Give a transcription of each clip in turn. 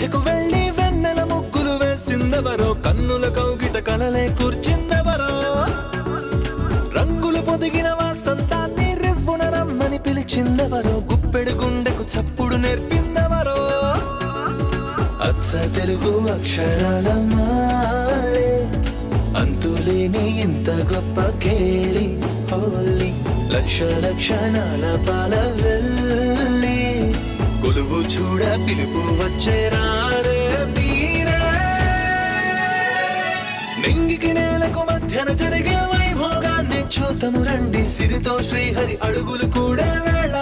మధ్యకు వెళ్ళి వెన్నెల ముగ్గులు వేసిందెవరో, కన్నుల కౌగిట కలలే కూర్చిందెవరో, రంగులు పొదిగిన వసంతాన్ని రివ్వున రమ్మని పిలిచిందెవరో, గుప్పెడు గుండెకు చప్పుడు నేర్పిందెవరో, అచ్చ తెలుగు అక్షరాల మాలే అంతులేని ఇంత గొప్ప కేళి హోలీ, లక్ష లక్షణాల పాల వెళ్ళి కొలువు చూడ పిలుపు వచ్చేరారే మీరే. నింగికి నేలకు మధ్యన జరిగే వైభోగాన్ని చూతము రండి, సిరితో శ్రీహరి అడుగులు కూడా వేళ.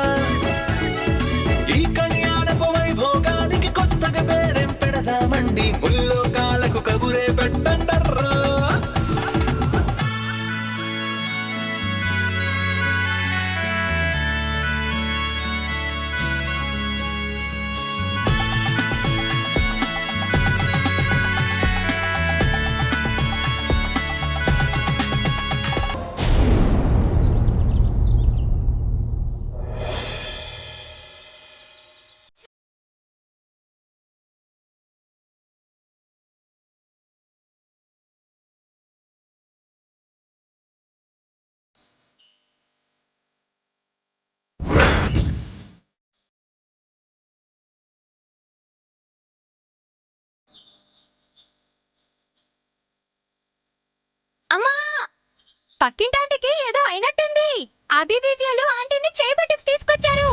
ఈ కళ్యాణపు వైభోగానికి కొత్తగా పేరేం పెడదామండి, ముల్లోకాలకు కబురే పెట్టండర్రా. అమ్మా, పక్కింటాంటికి ఏదో అయినట్టుంది. అభి దివ్యలు ఆంటీని చేయబట్టి తీసుకొచ్చారు.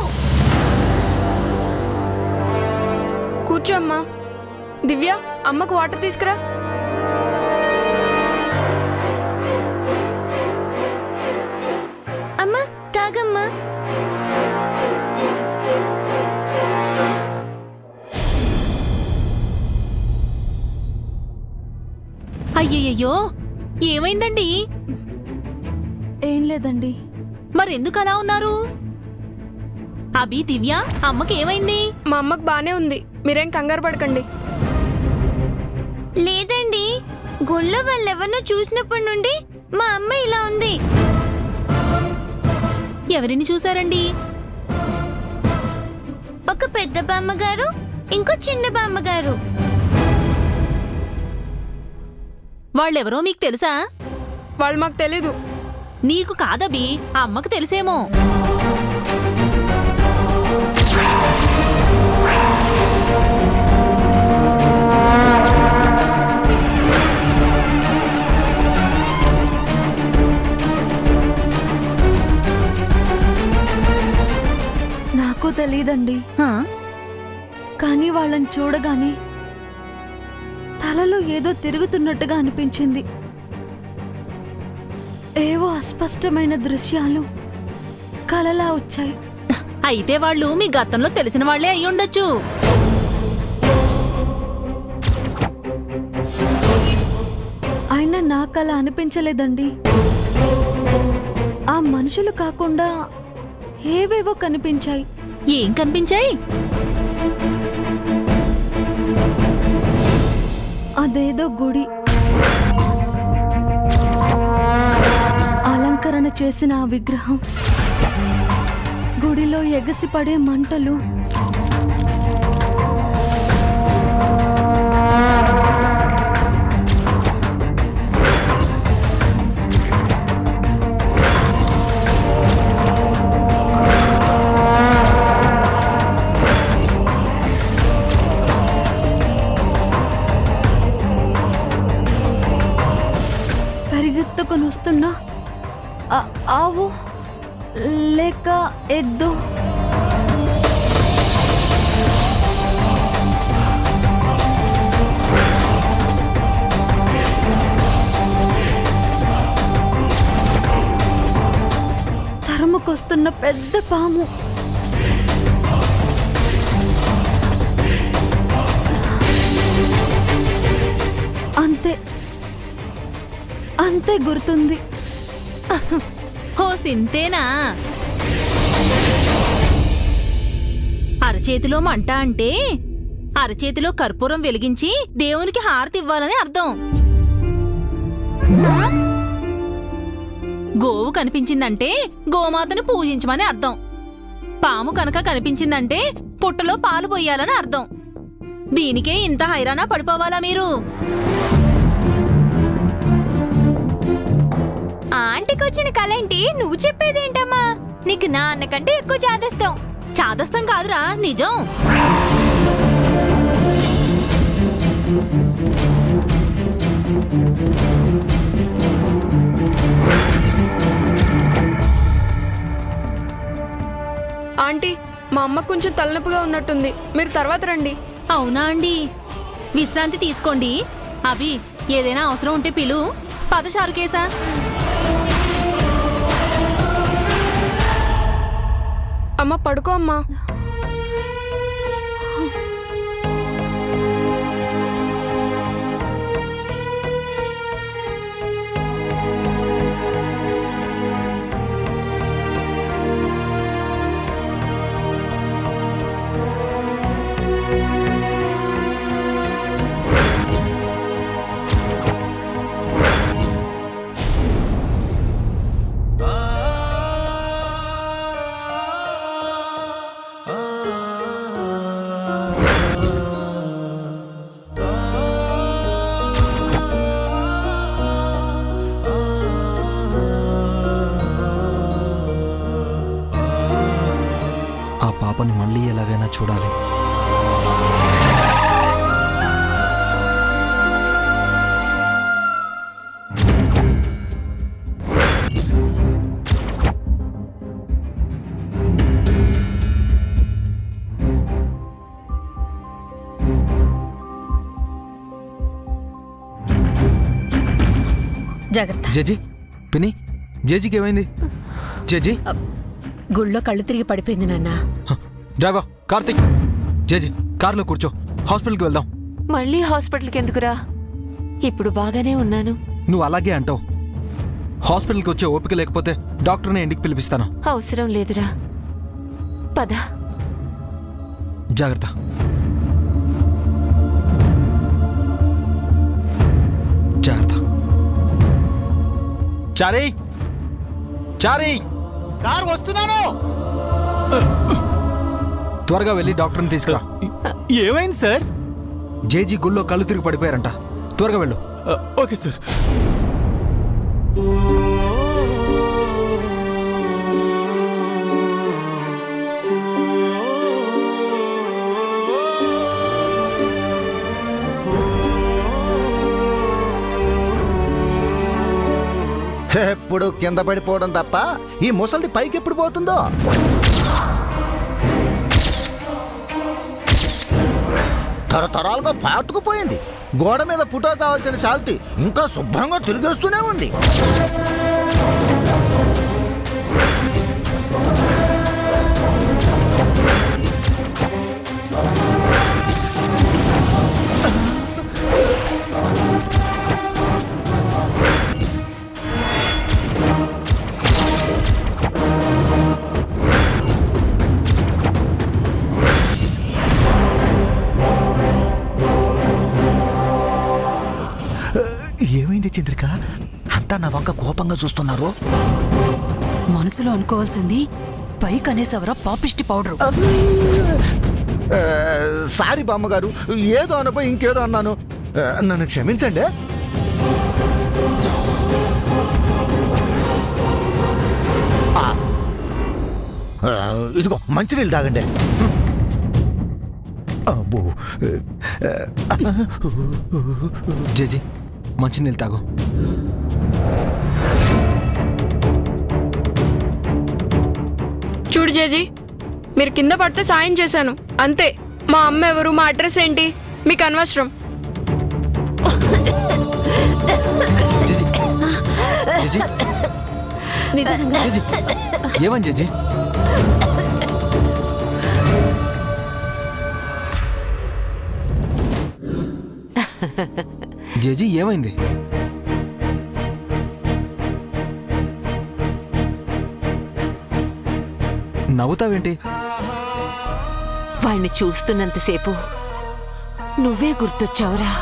కూర్చో అమ్మా. దివ్య, అమ్మకు వాటర్ తీసుకురా. అమ్మా తాగమ్మా. అయ్యయ్యో, ఏమైందండి? ఏం లేదండి. మరెందుకు అలా ఉన్నారు? అభి, దివ్య, అమ్మకి ఏమైంది? మా అమ్మకు బానే ఉంది, మీరేం కంగారు పడకండి. లేదండి, గుళ్ళో వాళ్ళెవరినో చూసినప్పటి నుండి మా అమ్మ ఇలా ఉంది. ఎవరిని చూసారండి? ఒక పెద్ద బామ్మగారు, ఇంకో చిన్న బామ్మగారు. వాళ్ళెవరో మీకు తెలుసా? వాళ్ళు మాకు తెలీదు. నీకు కాదబి, అమ్మకు తెలిసేమో. నాకు తెలీదండి, కానీ వాళ్ళని చూడగానే తలలో ఏదో తిరుగుతున్నట్టుగా అనిపించింది. ఏవో అస్పష్టమైన దృశ్యాలు కలలా వచ్చాయి. అయితే వాళ్ళు మీ గతంలో తెలిసిన వాళ్లే అయ్యుండొచ్చు. అయినా నాకలా అనిపించలేదండి. ఆ మనుషులు కాకుండా ఏవేవో కనిపించాయి. ఏం కనిపించాయి? అదేదో గుడి, అలంకరణ చేసిన ఆ విగ్రహం, గుడిలో ఎగసిపడే మంటలు, పరిగెత్తుకొని వస్తున్న ఆవు లేక ఎద్దు, తరుముకొస్తున్న పెద్ద పాము, అంతే అంతే గుర్తుంది. హో, సింతేనా? అరచేతిలో మంట అంటే అరచేతిలో కర్పూరం వెలిగించి దేవునికి హారతి ఇవ్వాలని అర్థం. గోవు కనిపించిందంటే గోమాతను పూజించమని అర్థం. పాము కనుక కనిపించిందంటే పుట్టలో పాలు పోయాలని అర్థం. దీనికే ఇంత హైరానా పడిపోవాలా మీరు? ఆంటీకి వచ్చిన కలేంటి నువ్వు చెప్పేదేంటమ్మా? నీకు నాన్నకంటే ఎక్కువ చాదస్తాం. చాదస్తం కాదురా, నిజం. ఆంటీ, మా అమ్మ కొంచెం తలనొప్పిగా ఉన్నట్టుంది, మీరు తర్వాత రండి. అవునా అండి? విశ్రాంతి తీసుకోండి. అభి, ఏదైనా అవసరం ఉంటే పిలు. పద చారుకేశా. అమ్మ పడుకో అమ్మా. ఆ పాపని మళ్ళీ ఎలాగైనా చూడాలి. జాగ్రత్త. జేజీ, పిన్ని, జేజీకి ఏమైంది? జేజీ, గుళ్ళో కళ్ళు తిరిగి పడిపోయింది నాన్న. డ్రైవర్ కార్తిక్, జేజీ కార్లో కూర్చో, హాస్పిటల్కి వెళ్దాం. మళ్ళీ హాస్పిటల్కి ఎందుకురా? ఇప్పుడు బాగానే ఉన్నాను. నువ్వు అలాగే అంటావు. హాస్పిటల్కి వచ్చే ఓపిక లేకపోతే డాక్టర్ని ఇంటికి పిలిపిస్తాను. అవసరం లేదురా, పద. జాగ్రత్త. జాగ్రత్త. చారీ, చారీ, సార్ వస్తున్నాను. త్వరగా వెళ్ళి డాక్టర్ని తీసుకురా. ఏమైంది సార్? జేజీ గుళ్ళో కళ్ళు తిరిగి పడిపోయారంట. త్వరగా వెళ్ళు. Okay sir. ఎప్పుడు కింద పడిపోవడం తప్ప ఈ ముసలిది పైకి ఎప్పుడు పోతుందో. తరతరాలుగా పాతుకుపోయింది. గోడ మీద ఫోటో కావాల్సిన చాల్టి ఇంకా శుభ్రంగా తిరిగేస్తూనే ఉంది. ఏమైంది చంద్రిక? అంతా నా వంక కోపంగా చూస్తున్నారు. మనసులో అనుకోవాల్సింది పైకి అనేసవరా పాపిష్టి పౌడరు. సారీ బామ్మగారు, ఏదో అనపోయి ఇంకేదో అన్నాను, నన్ను క్షమించండి. ఇదిగో మంచినీళ్ళు తాగండి. అబ్బో. జేజీ మంచినీళ్ళు తాగు. చూడు జేజీ, మీరు కింద పడితే సాయం చేశాను అంతే. మా అమ్మ ఎవరు, మా అడ్రస్ ఏంటి మీకు అనవసరం. జేజీ, జేజీ, జేజీ, ఏమని జేజీ? జేజీ ఏమైంది? నవ్వుతావేంటి? వాణ్ణి చూస్తున్నంతసేపు నువ్వే గుర్తొచ్చావురా.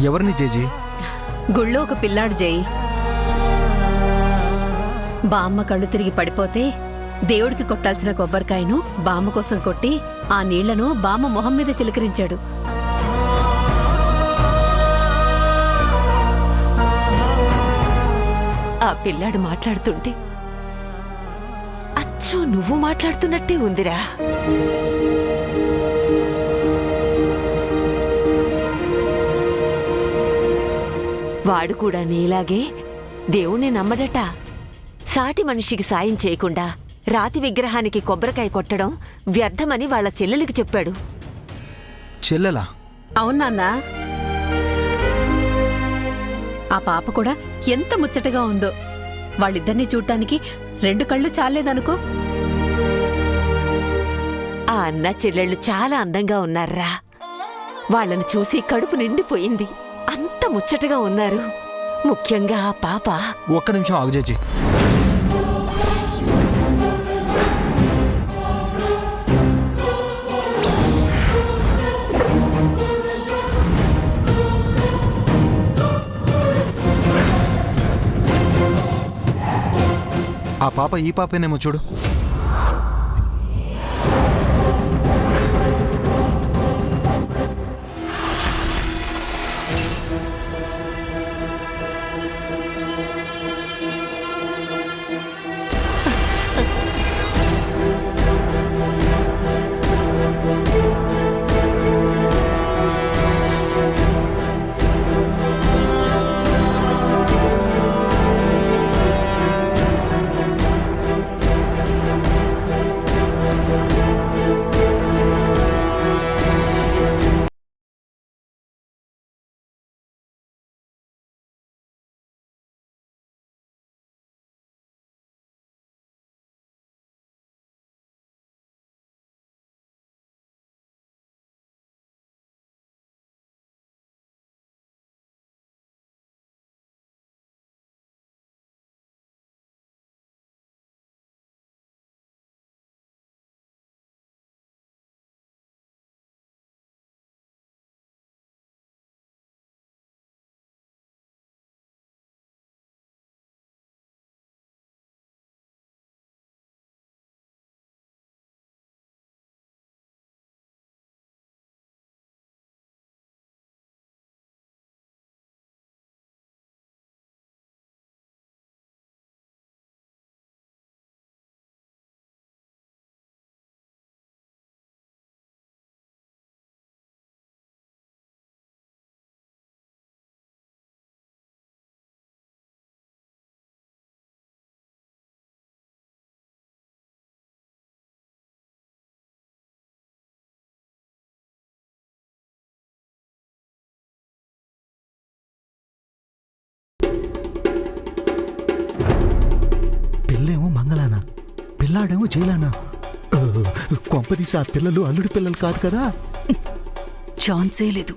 ఎవరిని జేజీ? గుళ్ళో ఒక పిల్లాడు జై. బామ్మ కళ్ళు తిరిగి పడిపోతే దేవుడికి కొట్టాల్సిన కొబ్బరికాయను బామ్మ కోసం కొట్టి ఆ నీళ్లను బామ్మ మొహం మీద చిలకరించాడు. ఆ పిల్లాడు మాట్లాడుతుంటే అచ్చో నువ్వు మాట్లాడుతున్నట్టే ఉందిరా. వాడు కూడా నీలాగే దేవుణ్ణి నమ్మడట. సాటి మనిషికి సాయం చేయకుండా రాతి విగ్రహానికి కొబ్బరికాయ కొట్టడం వ్యర్థమని వాళ్ళ చెల్లెలికి చెప్పాడు. చెల్లెలా? అవునాన్నా, ఆ పాప కూడా ఎంత ముచ్చటగా ఉందో. వాళ్ళిద్దరినీ చూడటానికి 2 కళ్ళు చాలేదనుకో. ఆ అన్న చెల్లెళ్ళు చాలా అందంగా ఉన్నారా. వాళ్ళను చూసి కడుపు నిండిపోయింది. అంత ముచ్చటగా ఉన్నారు. ముఖ్యంగా ఆ పాప. ఒక్క నిమిషం ఆగు చేచి. ఆ పాప ఈ పాపేనేమో చూడు. పిల్లేమో మంగళానా, పిల్లాడేమో జైలానా. కొంపదీసి ఆ పిల్లలు అల్లుడి పిల్లలు కాదు కదా. ఛాన్సే లేదు.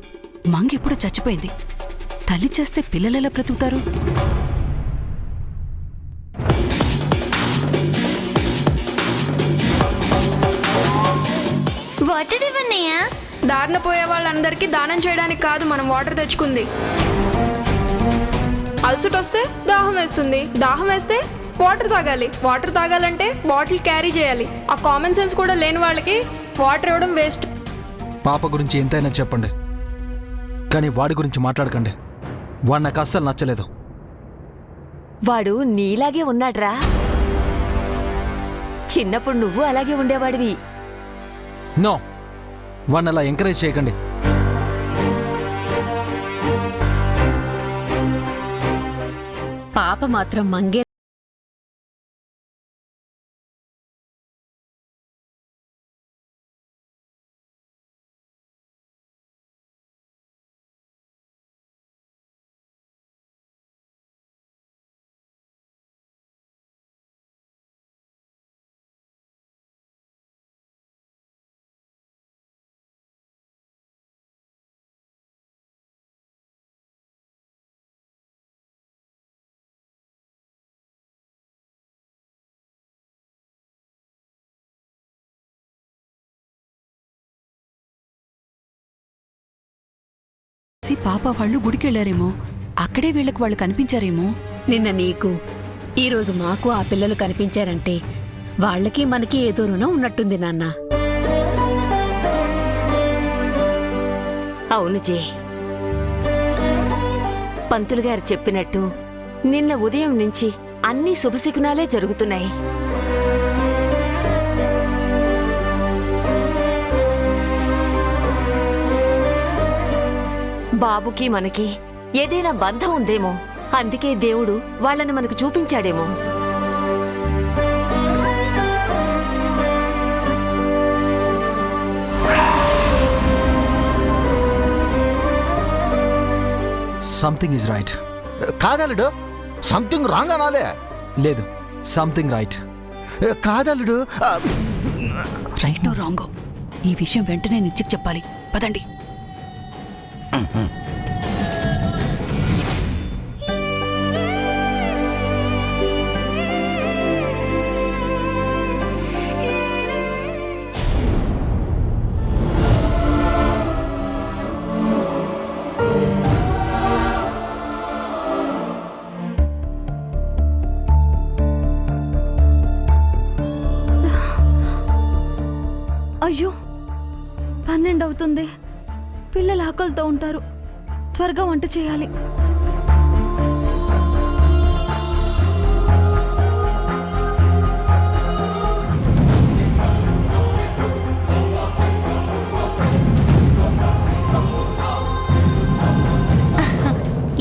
మంగెప్పుడు చచ్చిపోయింది. తల్లి చేస్తే పిల్లలెలా బ్రతుకుతారు? వాటర్ ఇవ్వన్నయ్యా. దారిన పోయే వాళ్ళందరికీ దానం చేయడానికి కాదు మనం వాటర్ తెచ్చుకుంది. అలసట వస్తే దాహం వేస్తుంది, దాహం వేస్తే వాటర్ తాగాలి, వాటర్ తాగాలంటే బాటిల్ క్యారీ చేయాలి. ఆ కామన్ సెన్స్ కూడా లేని వాళ్ళకి వాటర్ ఇవ్వడం వేస్ట్. పాప గురించి ఎంతైనా చెప్పండి, కానీ వాడి గురించి మాట్లాడకండి. వాడు నాకు అస్సలు నచ్చలేదు. వాడు నీలాగే ఉన్నాడ్రా. చిన్నప్పుడు నువ్వు అలాగే ఉండేవాడివి. నో, వాడిని అలా ఎంకరేజ్ చేయకండి. పాప మాత్రం మంగే పాప వాళ్ళు గుడికెళ్లారేమో, అక్కడే వీళ్ళకి వాళ్ళు కనిపించారేమో. నిన్న నీకు, ఈరోజు మాకు ఆ పిల్లలు కనిపించారంటే వాళ్ళకి మనకి ఏదో రుణం ఉన్నట్టుంది నాన్న. అవును జే, పంతులు గారు చెప్పినట్టు నిన్న ఉదయం నుంచి అన్ని శుభశకునాలే జరుగుతున్నాయి. బాబుకి మనకి ఏదైనా బంధం ఉందేమో, అందుకే దేవుడు వాళ్ళని మనకు చూపించాడేమో. Something is right. కాదలుడు, సంథింగ్ రాంగ్ అనాలే. లేదు, సంథింగ్ రైట్. కాదలుడు, రైటో రాంగో ఈ విషయం వెంటనే నిత్యకు చెప్పాలి. పదండి. అయ్యో 12 అవుతుంది. పిల్లలు ఆకలితో ఉంటారు. త్వరగా వంట చేయాలి.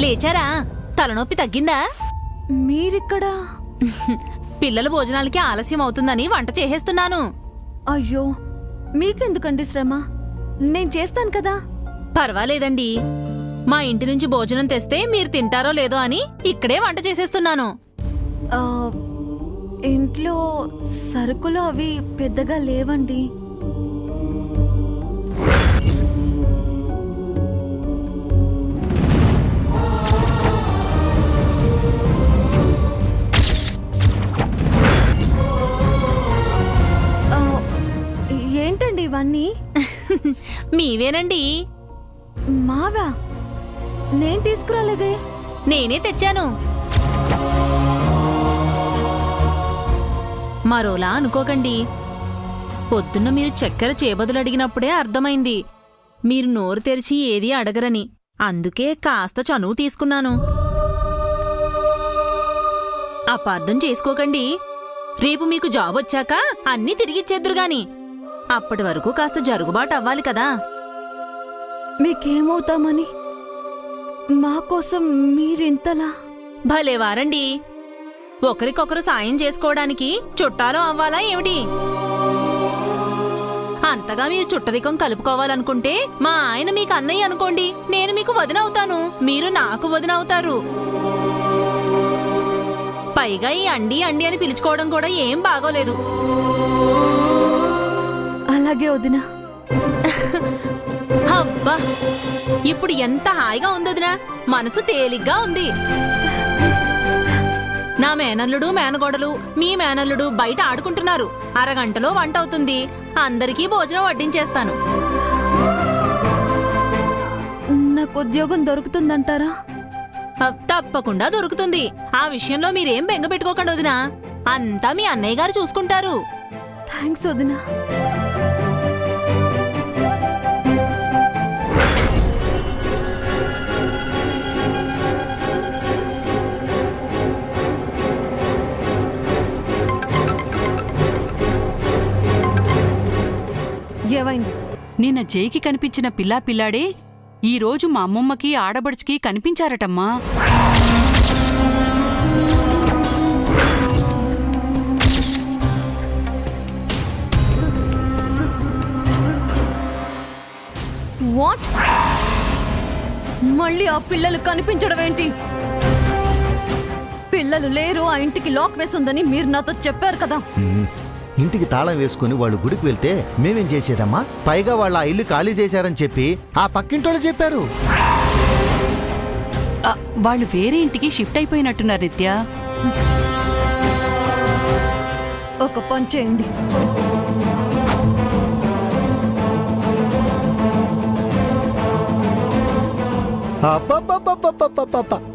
లేచారా? తలనొప్పి తగ్గిందా? మీరిక్కడ? పిల్లల భోజనాలకి ఆలస్యం అవుతుందని వంట చేసేస్తున్నాను. అయ్యో, మీకెందుకండి శ్రమ? నేను చేస్తాను కదా. పర్వాలేదండి, మా ఇంటి నుంచి భోజనం తెస్తే మీరు తింటారో లేదో అని ఇక్కడే వంట చేసేస్తున్నాను. ఇంట్లో సరుకులు అవి పెద్దగా లేవండి. ఏంటండి ఇవన్నీ? మీవేనండి. మావా? నేను తీసుకురాలేదే. నేనే తెచ్చాను. మరోలా అనుకోకండి. పొద్దున్న మీరు చక్కెర చేబదులు అడిగినప్పుడే అర్థమైంది మీరు నోరు తెరిచి ఏదీ అడగరని. అందుకే కాస్త చనువు తీసుకున్నాను. అపార్థం చేసుకోకండి. రేపు మీకు జాబ్ వచ్చాక అన్నీ తిరిగిచ్చేద్దురుగాని. అప్పటి వరకు కాస్త జరుగుబాటు అవ్వాలి కదా. మీకేమవుతామని మా కోసం మీరింతలా? భలేవారండి. ఒకరికొకరు సాయం చేసుకోవడానికి చుట్టాలు అవ్వాలా ఏమిటి? అంతగా మీరు చుట్టరికం కలుపుకోవాలనుకుంటే మా ఆయన మీకు అన్నయ్య అనుకోండి. నేను మీకు వదినవుతాను, మీరు నాకు వదినవుతారు. పైగా ఈ అండి అండి అని పిలుచుకోవడం కూడా ఏం బాగోలేదు. అలాగే వదినా. అబ్బా, ఇప్పుడు ఎంత హాయిగా ఉందొదినా. మనసు తేలిగ్గా ఉంది. నా మేనల్లుడు మేనగోడలు మీ మేనల్లుడు బయట ఆడుకుంటున్నారు. అరగంటలో వంట అవుతుంది. అందరికీ భోజనం వడ్డించేస్తాను. నాకు ఉద్యోగం దొరుకుతుందంటారా? తప్పకుండా దొరుకుతుంది. ఆ విషయంలో మీరేం బెంగ పెట్టుకోకండి వదినా. అంతా మీ అన్నయ్య గారు చూసుకుంటారు. థ్యాంక్స్ వదినా. ఏమైంది? నిన్న జైకి కనిపించిన పిల్లాడే ఈ రోజు మా అమ్మమ్మకి ఆడబడుచుకి కనిపించారటమ్మా. వాట్? మళ్ళీ ఆ పిల్లలు కనిపించడం ఏంటి? పిల్లలు లేరు, ఆ ఇంటికి లాక్ వేసుందని మీరు నాతో చెప్పారు కదా. ఇంటికి తాళం వేసుకుని వాళ్ళు గుడికి వెళ్తే మేమేం చేసేదమ్మా? పైగా వాళ్ళ ఆ ఇల్లు ఖాళీ చేశారని చెప్పి ఆ పక్కింటోళ్ళు చెప్పారు. వాళ్ళు వేరే ఇంటికి షిఫ్ట్ అయిపోయినట్టున్నారు నిత్య. ఒక పని చేయండి.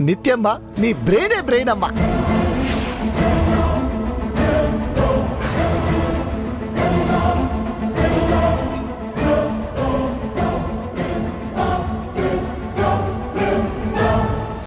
నిత్యమ్మా, నీ బ్రెయినే బ్రెయిన్ అమ్మా.